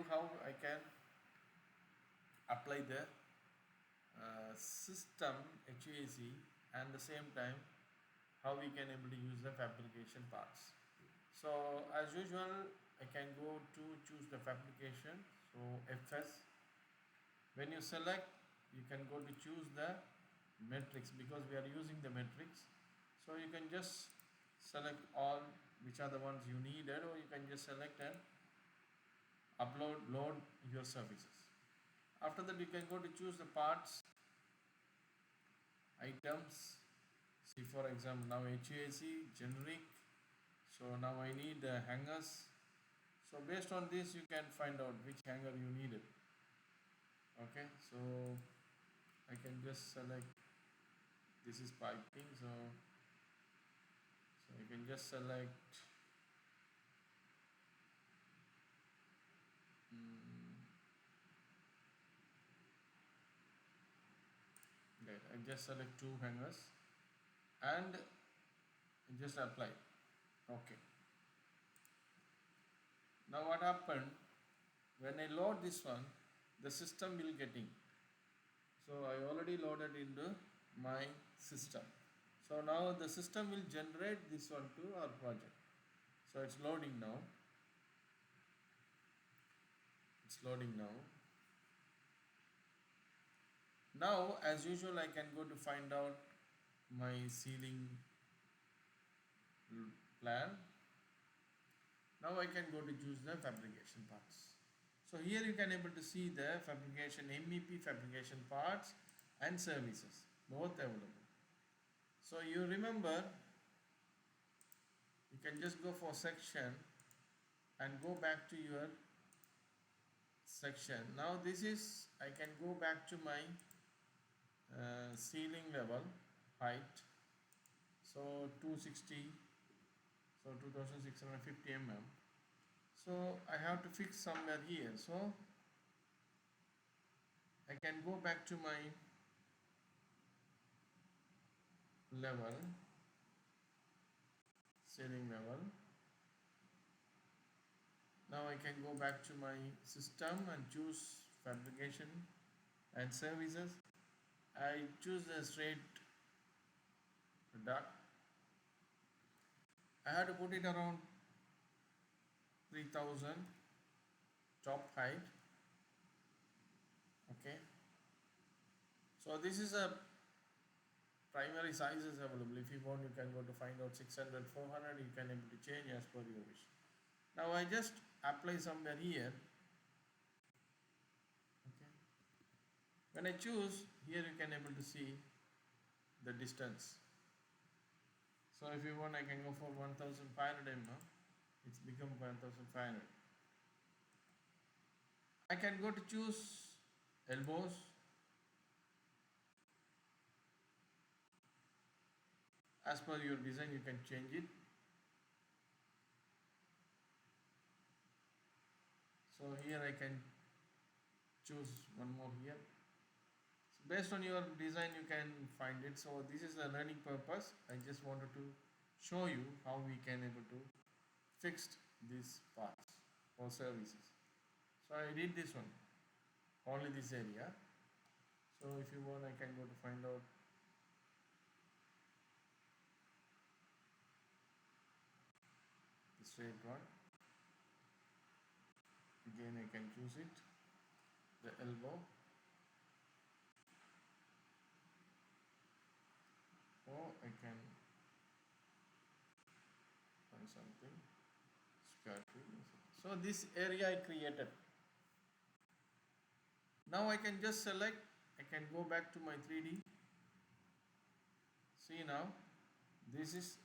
how I can apply the system HVAC, and the same time how we can able to use the fabrication parts. So as usual, I can go to choose the fabrication. So FS. When you select, you can go to choose the matrix, because we are using the matrix. So you can just select all which are the ones you needed, or you can just select and load your services. After that, you can go to choose the parts, items. See, for example, now HVAC generic. So now I need hangers. So based on this, you can find out which hanger you needed. Okay, so I can just select, this is piping, so you can just select right, I just select 2 hangers and just apply. Okay, now what happened, when I load this one, the system will getting. So I already loaded into my system. So now the system will generate this one to our project. So it's loading now. It's loading now. Now, as usual, I can go to find out my ceiling plan. Now I can go to choose the fabrication parts. So here you can able to see the fabrication, MEP fabrication parts and services, both available. So you remember, you can just go for section and go back to your section. Now this is, I can go back to my ceiling level height. So 260, so 2650 mm. So I have to fix somewhere here. So I can go back to my level, ceiling level. Now I can go back to my system and choose fabrication and services. I choose the straight duct. I have to put it around 3000 top height. Okay, so this is a primary sizes available. If you want, you can go to find out 600, 400. You can able to change as per your wish. Now I just apply somewhere here. Okay, when I choose here, you can able to see the distance. So if you want, I can go for 1500 mm. It's become 1500. I can go to choose elbows. As per your design, you can change it. So here I can choose one more here. So based on your design, you can find it. So this is the learning purpose. I just wanted to show you how we can able to fix these parts or services. So I did this one, only this area. So if you want, I can go to find out the straight one. Again, I can choose it, the elbow, or I can find something square. So this area I created. Now I can just select, I can go back to my 3D. See now, this is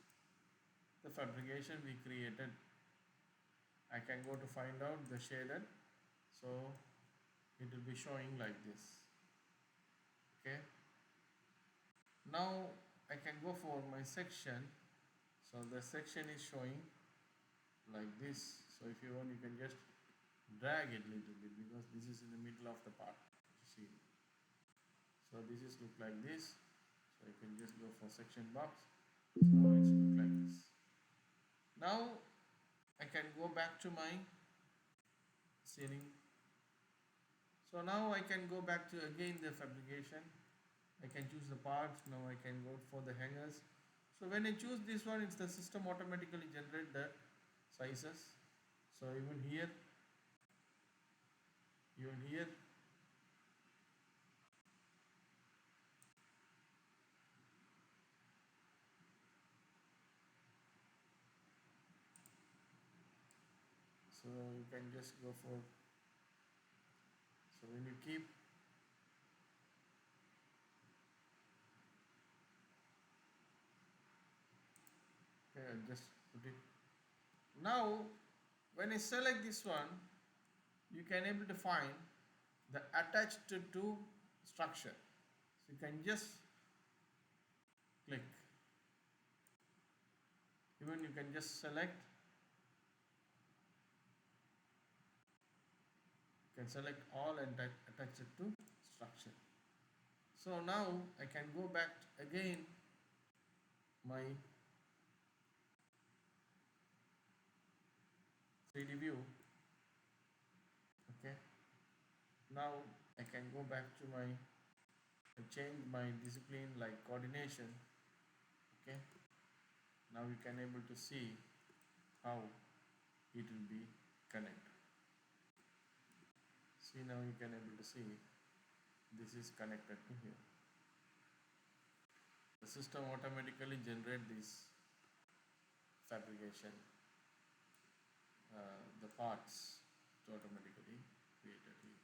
the fabrication we created. I can go to find out the shaded. So it will be showing like this. Okay. Now I can go for my section. So the section is showing like this. So if you want, you can just drag it a little bit, because this is in the middle of the part. You see. So this is look like this. So you can just go for section box. So it's look like this. Now I can go back to my ceiling So now I can go back to again the fabrication. I can choose the parts. Now I can go for the hangers. So when I choose this one, it's the system automatically generate the sizes. So even here, so you can just go for. So when you keep, okay, I'll just put it. Now when I select this one, you can able to find the attached to structure. So you can just click. Even you can just select. You can select all and attach it to structure. So now I can go back again my 3D view. Okay. Now I can go back to my change my discipline like coordination. Okay. Now you can able to see how it will be connected. See, now you can able to see this is connected to here. The system automatically generate this fabrication, the parts to automatically created here.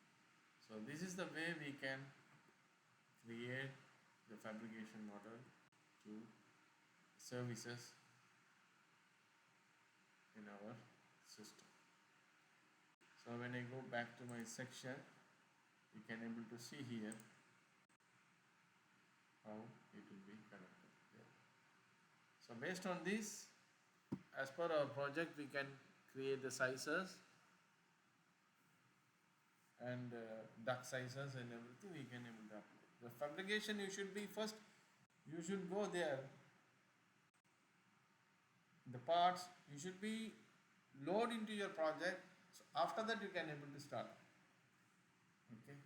So this is the way we can create the fabrication model to services in our system. So when I go back to my section, you can able to see here how it will be connected there. So based on this, as per our project, we can create the sizes and duct sizes and everything we can able to apply. The fabrication you should be first, you should go there. The parts you should be load into your project. So after that you can able to start. Okay.